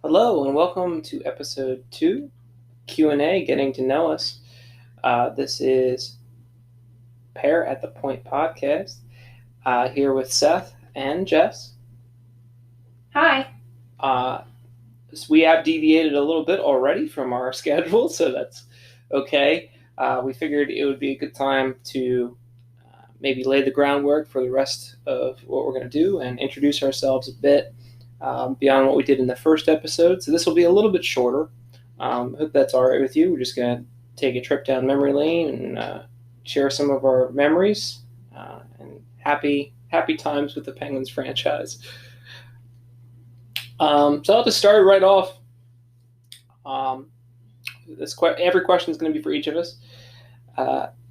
Hello and welcome to episode 2, Q&A, Getting to Know Us. This is Pair at the Point podcast, here with Seth and Jess. Hi. So we have deviated a little bit already from our schedule, so that's okay. We figured it would be a good time to maybe lay the groundwork for the rest of what we're going to do and introduce ourselves a bit. Beyond what we did in the first episode. So this will be a little bit shorter. Hope that's all right with you. We're just going to take a trip down memory lane and share some of our memories and happy times with the Penguins franchise. So I'll just start right off. Every question is going to be for each of us.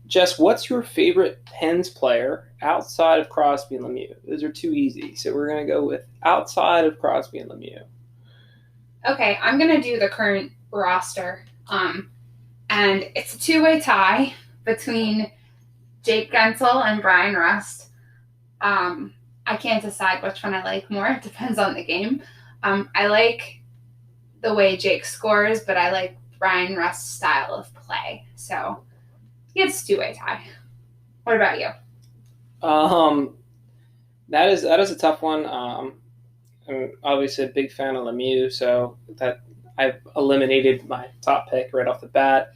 Jess, what's your favorite Pens player outside of Crosby and Lemieux? Those are too easy, so we're going to go with outside of Crosby and Lemieux. Okay, I'm going to do the current roster. And it's a two-way tie between Jake Gensel and Brian Rust. I can't decide which one I like more. It depends on the game. I like the way Jake scores, but I like Brian Rust's style of play. So it's a two-way tie. What about you? That is a tough one. I'm obviously a big fan of Lemieux, so that I've eliminated my top pick right off the bat.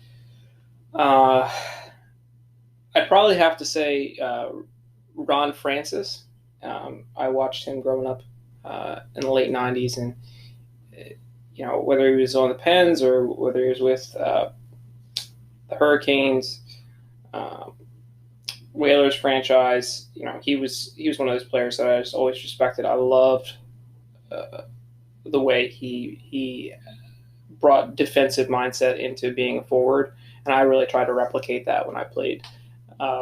I'd probably have to say Ron Francis. I watched him growing up in the late '90s, and whether he was on the Pens or whether he was with the Hurricanes. Whalers franchise, he was one of those players that I just always respected. I loved the way he brought defensive mindset into being a forward, and I really tried to replicate that when I played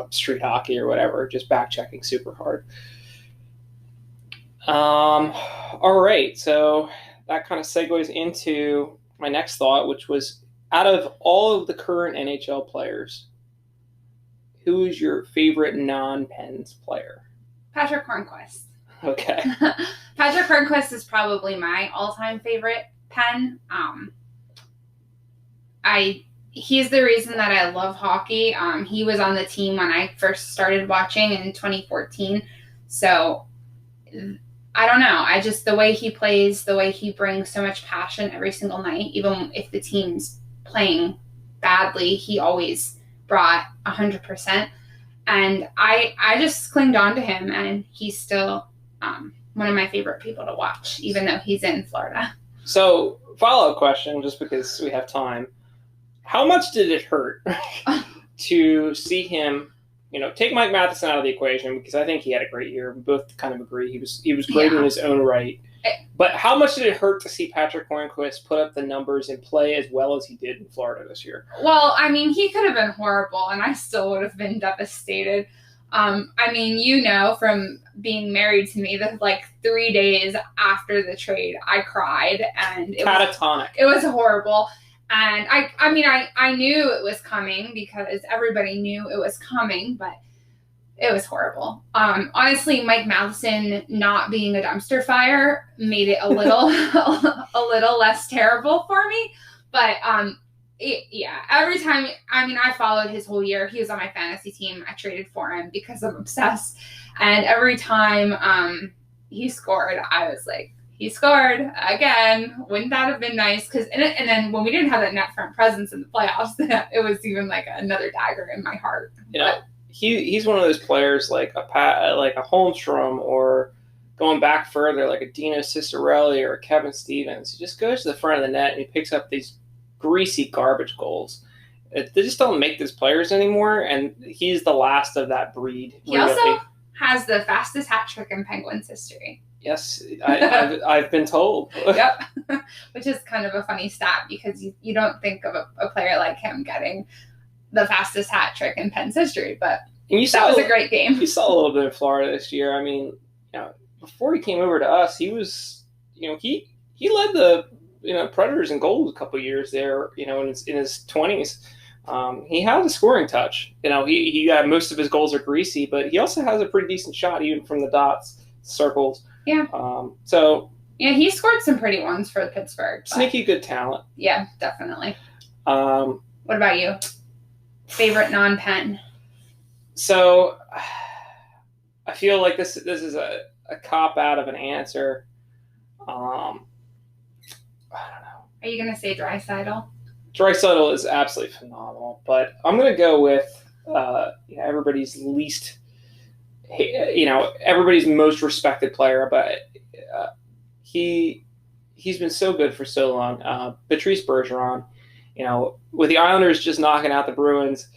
street hockey or whatever, just back checking super hard. All right, so that kind of segues into my next thought, which was, out of all of the current NHL players, who is your favorite non-Pens player? Patrick Hornqvist. Okay. Patrick Hornqvist is probably my all-time favorite Pen. He's the reason that I love hockey. He was on the team when I first started watching in 2014. So I don't know. The way he plays, the way he brings so much passion every single night, even if the team's playing badly, he always brought 100%, and I just clinged on to him, and he's still one of my favorite people to watch, even though he's in Florida. So, follow-up question, just because we have time. How much did it hurt to see him, take Mike Matheson out of the equation, because I think he had a great year. We both kind of agree. He was great in his own right. But how much did it hurt to see Patrick Hornqvist put up the numbers and play as well as he did in Florida this year? Well, he could have been horrible, and I still would have been devastated. From being married to me, that 3 days after the trade, I cried, and catatonic. It was horrible. And I knew it was coming because everybody knew it was coming, but it was horrible. Honestly, Mike Matheson not being a dumpster fire made it a little less terrible for me. But every time, I followed his whole year. He was on my fantasy team. I traded for him because I'm obsessed. And every time he scored, I was like, he scored again. Wouldn't that have been nice? And then when we didn't have that net front presence in the playoffs, it was even like another dagger in my heart. He's one of those players like a Holmstrom, or going back further like a Dino Ciccarelli or a Kevin Stevens. He just goes to the front of the net and he picks up these greasy garbage goals. They just don't make those players anymore, and he's the last of that breed. He also has the fastest hat trick in Penguins history. Yes, I've been told. Yep, which is kind of a funny stat because you don't think of a player like him getting the fastest hat trick in Pens history, but that was a great game. You saw a little bit of Florida this year. Before he came over to us, he was, he led the Predators in goals a couple of years there. In his 20s, he has a scoring touch. He most of his goals are greasy, but he also has a pretty decent shot even from the dots, circles. Yeah. So Yeah, he scored some pretty ones for Pittsburgh. Sneaky good talent. Yeah, definitely. What about you? Favorite non-Penn? So, I feel like this is a cop out of an answer. I don't know. Are you gonna say Draisaitl? Draisaitl is absolutely phenomenal, but I'm gonna go with everybody's everybody's most respected player, but he's been so good for so long. Patrice Bergeron, with the Islanders just knocking out the Bruins,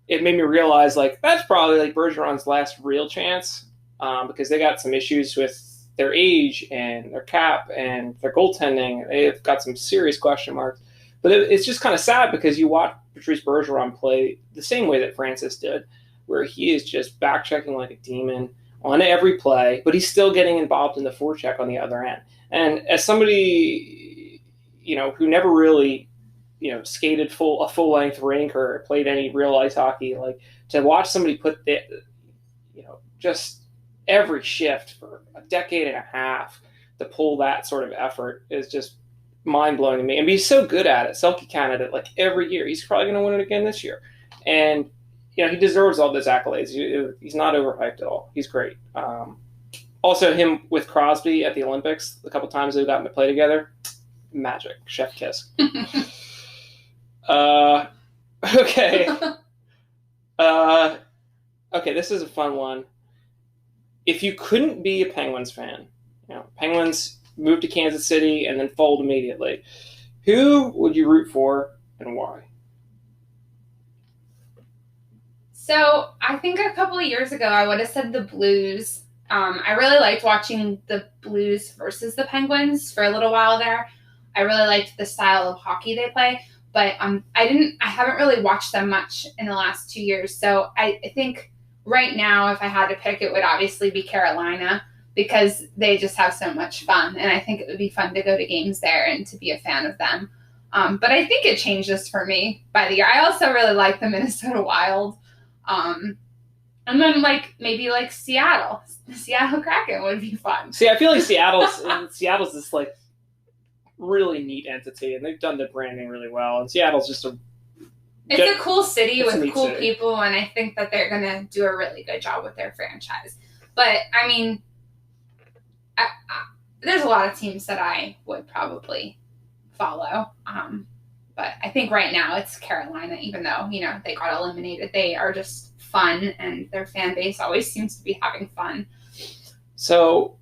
it made me realize like that's probably like Bergeron's last real chance because they got some issues with their age and their cap and their goaltending. They've got some serious question marks. But it's just kind of sad because you watch Patrice Bergeron play the same way that Francis did, where he is just back-checking like a demon on every play, but he's still getting involved in the forecheck on the other end. And as somebody, who never really, skated a full-length rink or played any real ice hockey, like to watch somebody put just every shift for a decade and a half to pull that sort of effort is just mind-blowing to me. And he's so good at it. Selke candidate like every year. He's probably going to win it again this year. And, he deserves all those accolades. He's not overhyped at all. He's great. Also, him with Crosby at the Olympics, a couple times they've gotten to play together. Magic. Chef kiss. Okay. Okay, this is a fun one. If you couldn't be a Penguins fan, Penguins moved to Kansas City and then fold immediately, who would you root for and why? So I think a couple of years ago I would have said the Blues. I really liked watching the Blues versus the Penguins for a little while there. I really liked the style of hockey they play, but I haven't really watched them much in the last 2 years. So I think right now, if I had to pick, it would obviously be Carolina because they just have so much fun. And I think it would be fun to go to games there and to be a fan of them. But I think it changes for me by the year. I also really like the Minnesota Wild. And then maybe Seattle. The Seattle Kraken would be fun. See, I feel like Seattle's this really neat entity, and they've done the branding really well. And Seattle's just it's a cool city with cool city. people, and I think that they're going to do a really good job with their franchise. But, I mean, there's a lot of teams that I would probably follow. But I think right now it's Carolina, even though, they got eliminated. They are just fun, and their fan base always seems to be having fun. So,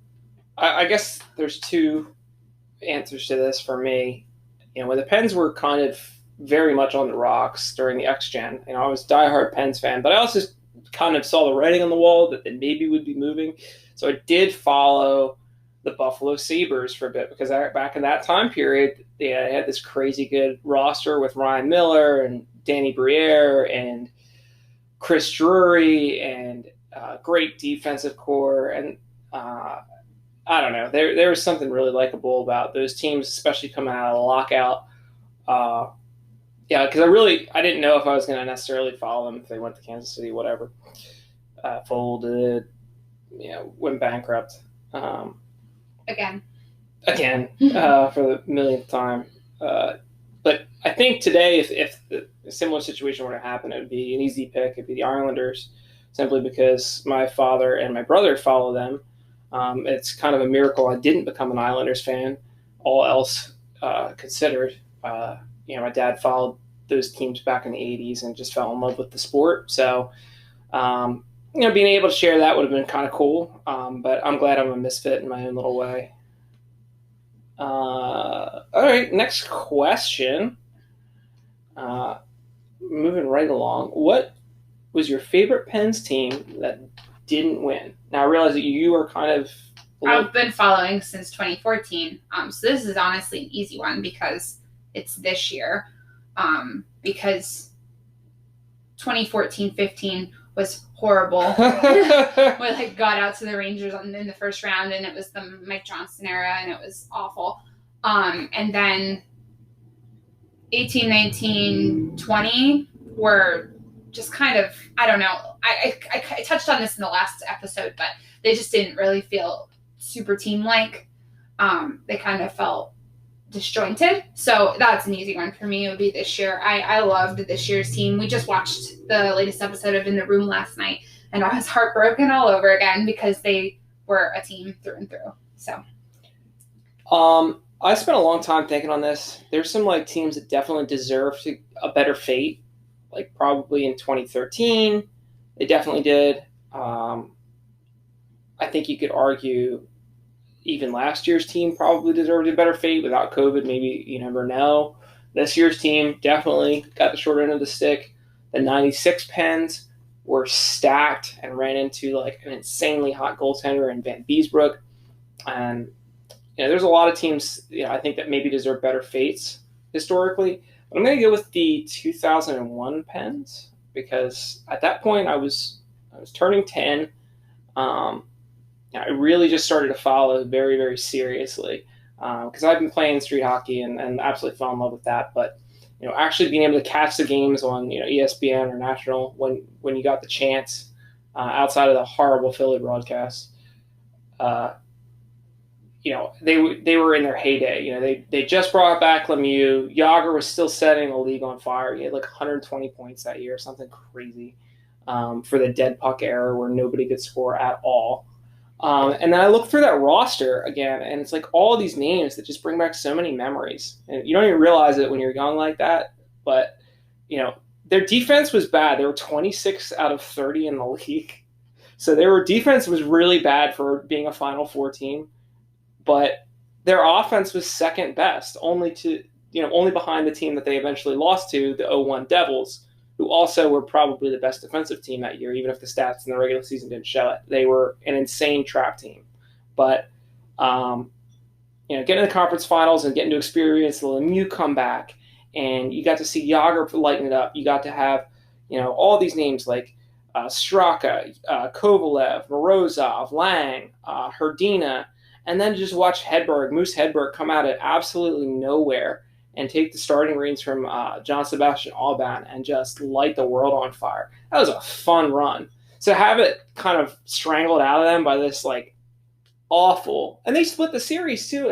I guess there's two answers to this for me. When the Pens were kind of very much on the rocks during the X-Gen. I was a diehard Pens fan, but I also kind of saw the writing on the wall that they maybe would be moving. So I did follow the Buffalo Sabres for a bit because back in that time period, they had this crazy good roster with Ryan Miller and Danny Briere and Chris Drury and great defensive core. And I don't know, there was something really likable about those teams, especially coming out of the lockout. Yeah, because I didn't know if I was going to necessarily follow them if they went to Kansas City, whatever. Folded, went bankrupt. Again, for the millionth time. But I think today, if a similar situation were to happen, it would be an easy pick. It'd be the Islanders, simply because my father and my brother follow them. It's kind of a miracle I didn't become an Islanders fan, all else considered. My dad followed those teams back in the 80s and just fell in love with the sport. So, being able to share that would have been kind of cool. But I'm glad I'm a misfit in my own little way. All right, next question. Moving right along. What was your favorite Pens team that didn't win? Now, I realize that you are kind of... I've been following since 2014. So this is honestly an easy one because it's this year. Because 2014-15 was horrible. We got out to the Rangers in the first round, and it was the Mike Johnston era, and it was awful. And then 18, 19, 20 were just kind of, I don't know. I touched on this in the last episode, but they just didn't really feel super team-like. they kind of felt disjointed. So that's an easy one for me. It would be this year. I loved this year's team. We just watched the latest episode of In the Room last night, and I was heartbroken all over again because they were a team through and through. So, I spent a long time thinking on this. There's some like teams that definitely deserve a better fate. Like probably in 2013, they definitely did. I think you could argue even last year's team probably deserved a better fate without COVID. Maybe you never know. This year's team definitely got the short end of the stick. The 96 Pens were stacked and ran into like an insanely hot goaltender in Van Beesbrook. And there's a lot of teams I think that maybe deserve better fates historically. But I'm going to go with the 2001 Pens because at that point I was turning 10. I really just started to follow very, very seriously because I've been playing street hockey and absolutely fell in love with that. But actually being able to catch the games on ESPN or national when you got the chance outside of the horrible Philly broadcast, they were in their heyday. They just brought back Lemieux. Yager was still setting the league on fire. He had like 120 points that year, something crazy for the dead puck era where nobody could score at all. And then I look through that roster again, and it's like all these names that just bring back so many memories. And you don't even realize it when you're young like that. But, their defense was bad. They were 26 out of 30 in the league. So their defense was really bad for being a Final Four team. But their offense was second best, only behind the team that they eventually lost to, the 0-1 Devils, who also were probably the best defensive team that year, even if the stats in the regular season didn't show it. They were an insane trap team. But, getting to the conference finals and getting to experience the Lemieux comeback, and you got to see Yager lighten it up. You got to have, all these names like Straka, Kovalev, Morozov, Lang, Herdina, and then just watch Moose Hedberg come out of absolutely nowhere and take the starting reins from John Sebastian Aubin and just light the world on fire. That was a fun run. So have it kind of strangled out of them by this like awful, and they split the series too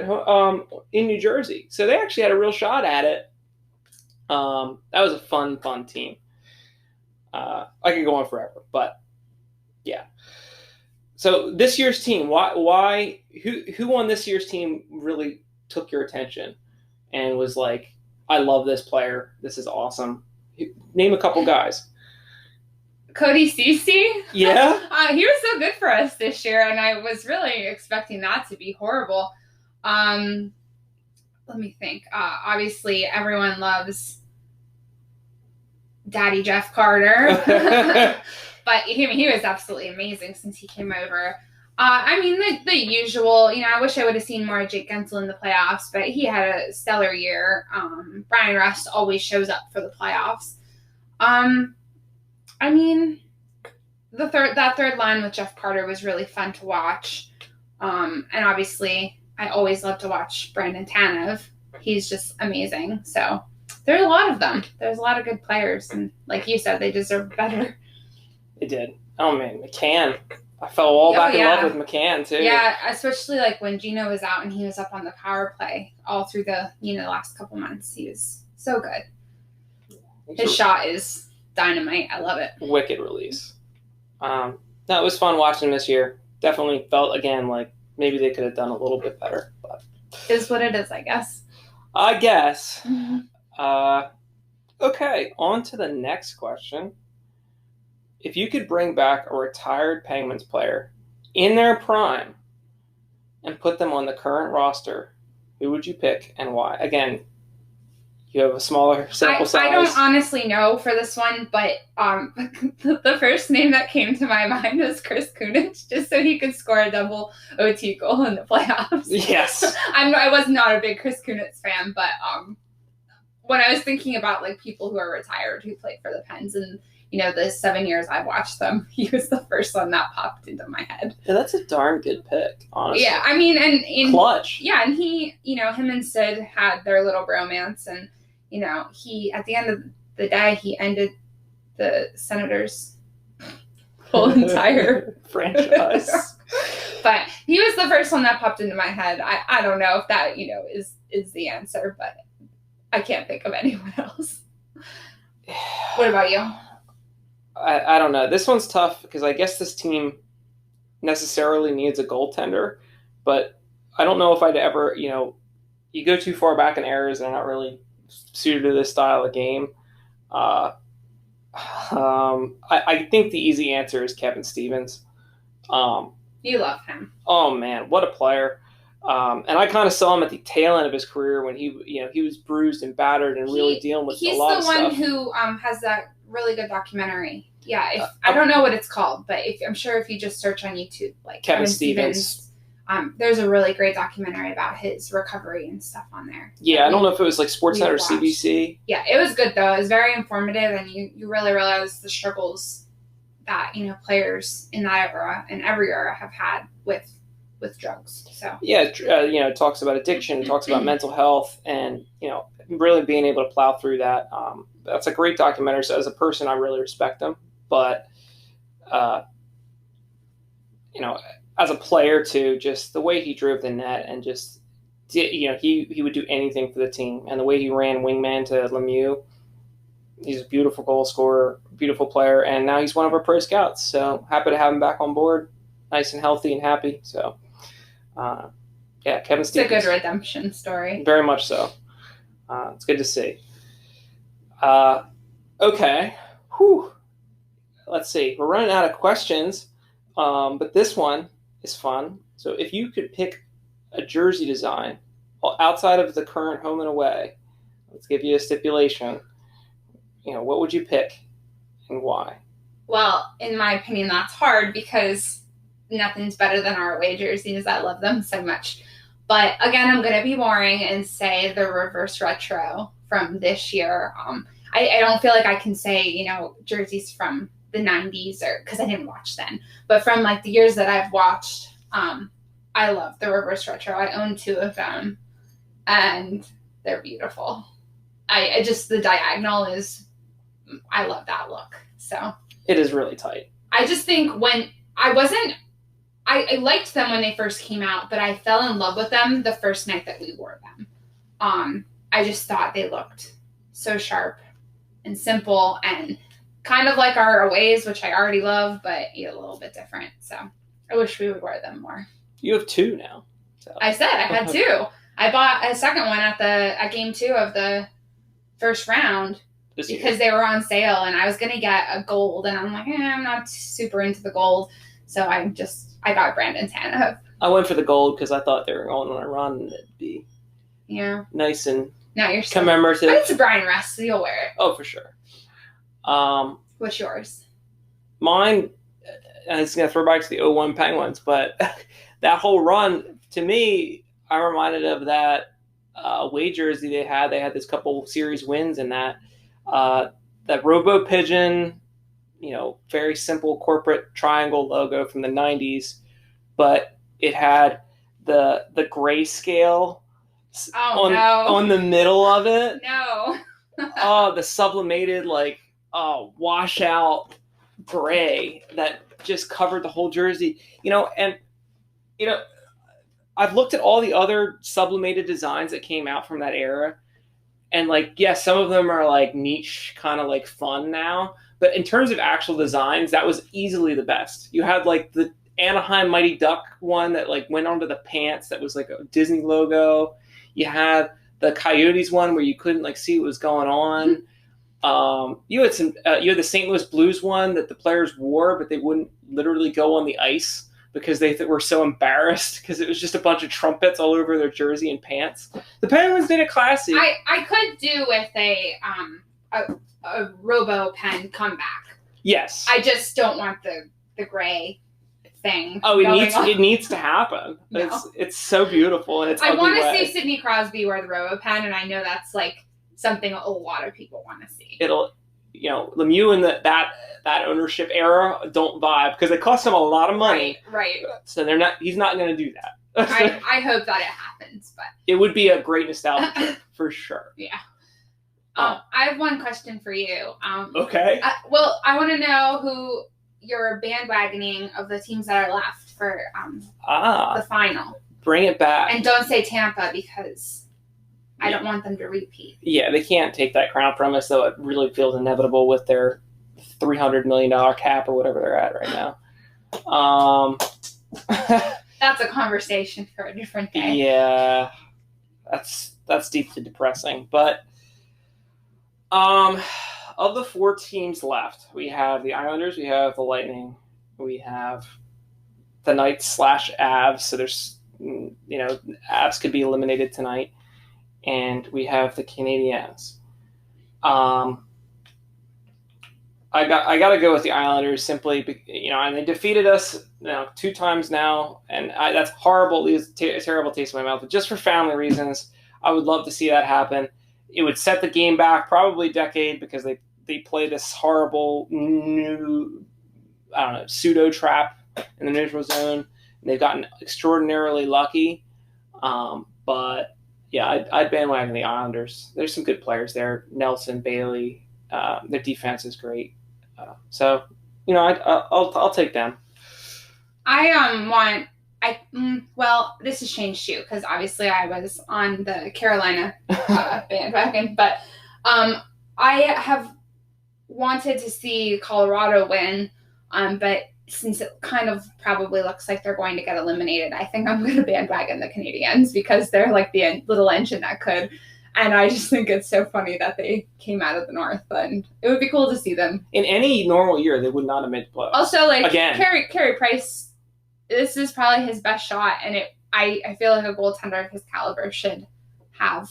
in New Jersey. So they actually had a real shot at it. That was a fun team. I could go on forever, but yeah. So this year's team, who on this year's team really took your attention and was like, I love this player. This is awesome. Name a couple guys. Cody Ceci. Yeah. He was so good for us this year, and I was really expecting that to be horrible. Let me think. Obviously, everyone loves Daddy Jeff Carter. But he was absolutely amazing since he came over. The usual, I wish I would have seen more of Jake Gensel in the playoffs, but he had a stellar year. Brian Rust always shows up for the playoffs. That third line with Jeff Carter was really fun to watch. And obviously, I always love to watch Brandon Tanev. He's just amazing. So there's a lot of them. There's a lot of good players. And like you said, they deserve better. They did. Oh, man, McCann. I fell back in love with McCann, too. Yeah, especially like when Gino was out and he was up on the power play all through the last couple months. He was so good. His shot is dynamite. I love it. Wicked release. No, it was fun watching this year. Definitely felt, again, like maybe they could have done a little bit better. But is what it is, I guess. Mm-hmm. Okay, on to the next question. If you could bring back a retired Penguins player in their prime and put them on the current roster, who would you pick and why? Again, you have a smaller sample size. I don't honestly know for this one, but the first name that came to my mind was Chris Kunitz, just so he could score a double OT goal in the playoffs. Yes. I was not a big Chris Kunitz fan, but when I was thinking about like people who are retired who played for the Pens and the 7 years I've watched them, he was the first one that popped into my head. Yeah, that's a darn good pick, honestly. Yeah, and clutch. Yeah, and he, him and Sid had their little bromance, and he at the end of the day he ended the Senators' whole entire franchise. But he was the first one that popped into my head. I don't know if that, is the answer, but I can't think of anyone else. What about you? I don't know. This one's tough because I guess this team necessarily needs a goaltender, but I don't know if I'd ever, you go too far back in eras and are not really suited to this style of game. I think the easy answer is Kevin Stevens. You love him. Oh man, what a player! And I kind of saw him at the tail end of his career when he was bruised and battered and really dealing with a lot of stuff. He's the one who has that really good documentary. Yeah, I don't know what it's called, but I'm sure if you just search on YouTube, like Kevin Stevens, there's a really great documentary about his recovery and stuff on there. Yeah, I don't know if it was like Sportsnet or CBC. Yeah, it was good though. It was very informative, and you really realize the struggles that players in that era and every era have had with drugs. So yeah, it talks about addiction, it talks about mental health, and really being able to plow through that. That's a great documentary. So as a person, I really respect him, but as a player too, just the way he drove the net and just he would do anything for the team, and the way he ran wingman to Lemieux. He's a beautiful goal scorer, beautiful player, and now he's one of our pro scouts. So happy to have him back on board, nice and healthy and happy. So, Kevin Stevens. It's a good redemption story. Very much so. It's good to see. Okay. Whew. Let's see. We're running out of questions, but this one is fun. So if you could pick a jersey design outside of the current home and away, let's give you a stipulation. What would you pick and why? Well, in my opinion, that's hard because nothing's better than our away jerseys. I love them so much. But again, I'm going to be boring and say the reverse retro from this year. I don't feel like I can say, jerseys from the 90s or because I didn't watch then. But from like the years that I've watched, I love the reverse retro. I own 2 of them and they're beautiful. I just, the diagonal I love that look. So it is really tight. I just think when I liked them when they first came out, but I fell in love with them the first night that we wore them. I just thought they looked so sharp and simple and kind of like our aways, which I already love, but a little bit different. So I wish we would wear them more. You have 2 now. So. I said I had 2. I bought a second one at game 2 of the first round. Because they were on sale and I was going to get a gold and I'm like, I'm not super into the gold. So I got Brandon Tanev. I went for the gold because I thought they were going on a run and it'd be nice and commemorative. But it's a Brian Rust, so you'll wear it. Oh, for sure. What's yours? Mine, and it's going to throw back to the 01 Penguins, but that whole run, to me, I'm reminded of that away jersey they had. They had this couple series wins in that. That Robo Pigeon, very simple corporate triangle logo from the 90s, but it had the grayscale on the middle of it. No. The sublimated washout gray that just covered the whole jersey. I've looked at all the other sublimated designs that came out from that era. And some of them are niche, kind of fun now. But in terms of actual designs, that was easily the best. You had the Anaheim Mighty Duck one that went onto the pants that was a Disney logo. You had the Coyotes one where you couldn't see what was going on. You had the St. Louis Blues one that the players wore, but they wouldn't literally go on the ice because they were so embarrassed because it was just a bunch of trumpets all over their jersey and pants. The Penguins did it classy. I could do with a Robo Pen comeback. Yes. I just don't want the gray thing. Oh, it needs to happen. No. It's so beautiful and it's. I want to see Sidney Crosby wear the Robo Pen, and I know that's something a lot of people want to see. It'll. Lemieux in that ownership era don't vibe because it cost him a lot of money. Right. So he's not going to do that. I hope that it happens, but it would be a great nostalgia trip for sure. Yeah. I have one question for you. Okay. I want to know who you're bandwagoning of the teams that are left. for the final. Bring it back. And don't say Tampa because I don't want them to repeat. Yeah, they can't take that crown from us, though it really feels inevitable with their $300 million cap or whatever they're at right now. That's a conversation for a different day. Yeah, that's deeply depressing. But of the 4 teams left, we have the Islanders, we have the Lightning, we have the Knights / Avs. So there's, Avs could be eliminated tonight, and we have the Canadiens. I got to go with the Islanders simply, and they defeated us 2 times now, and that's horrible. It's a terrible taste in my mouth. But just for family reasons, I would love to see that happen. It would set the game back probably a decade because they play this horrible new, pseudo trap in the neutral zone, and they've gotten extraordinarily lucky. But yeah, I'd bandwagon the Islanders. There's some good players there. Nelson, Bailey. Their defense is great. So, I'll take them. Well, this has changed too, because obviously I was on the Carolina bandwagon, but I have wanted to see Colorado win, but since it kind of probably looks like they're going to get eliminated, I think I'm going to bandwagon the Canadiens because they're like the little engine that could. And I just think it's so funny that they came out of the North, and it would be cool to see them. In any normal year, they would not have made the playoffs. Also, Carey Price, this is probably his best shot, and I feel like a goaltender of his caliber should have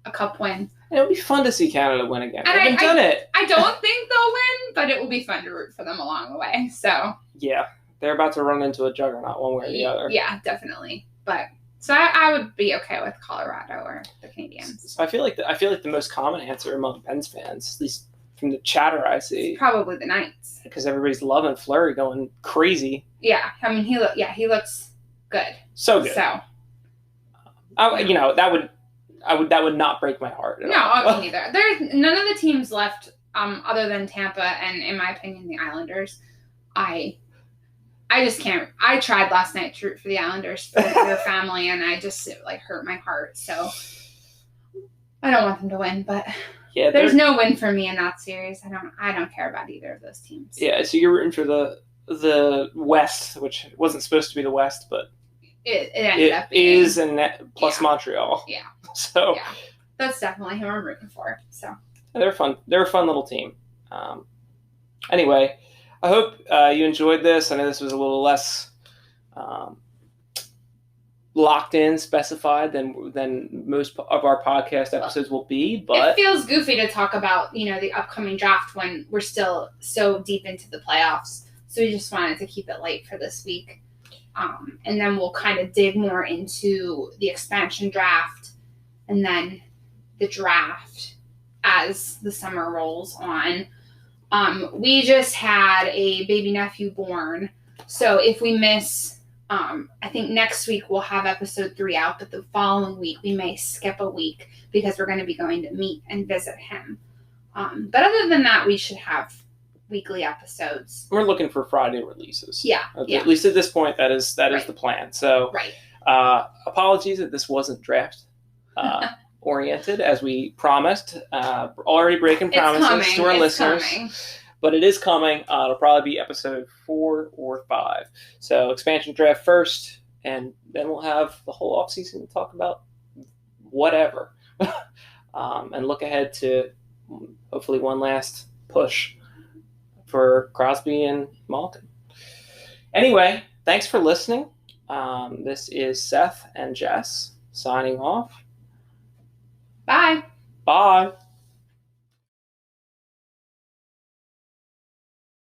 a cup win. And it would be fun to see Canada win again. They've done it. I don't think they'll win, but it will be fun to root for them along the way. So yeah, they're about to run into a juggernaut one way or the other. Yeah, definitely. But so I would be okay with Colorado or the Canadiens. So I feel like the most common answer among Pens fans, at least from the chatter I see, it's probably the Knights, because everybody's loving Fleury going crazy. Yeah, I mean he looks good. So good. So, that would not break my heart. No, me neither. There's none of the teams left, other than Tampa and, in my opinion, the Islanders. I just can't. I tried last night to root for the Islanders for their family, and it hurt my heart. So I don't want them to win, but yeah, there's no win for me in that series. I don't care about either of those teams. Yeah, so you're rooting for the West, which wasn't supposed to be the West, but it ended up being. Is, and plus Montreal. Yeah. So yeah, that's definitely who I'm rooting for. So they're fun. They're a fun little team. Anyway, I hope you enjoyed this. I know this was a little less locked in, specified than most of our podcast episodes will be. But it feels goofy to talk about the upcoming draft when we're still so deep into the playoffs. So we just wanted to keep it light for this week, and then we'll kind of dig more into the expansion draft and then the draft as the summer rolls on. We just had a baby nephew born. So if we miss, I think next week we'll have episode 3 out, but the following week we may skip a week because we're going to be going to meet and visit him. But other than that, we should have weekly episodes. We're looking for Friday releases. Yeah. At least at this point, that is right. the plan. So right. Apologies that this wasn't draft oriented as we promised. Already breaking promises to our listeners. Coming. But it is coming. It'll probably be episode 4 or 5. So expansion draft first, and then we'll have the whole offseason to talk about whatever. And look ahead to hopefully one last push for Crosby and Malkin. Anyway, thanks for listening. This is Seth and Jess signing off. Bye. Bye.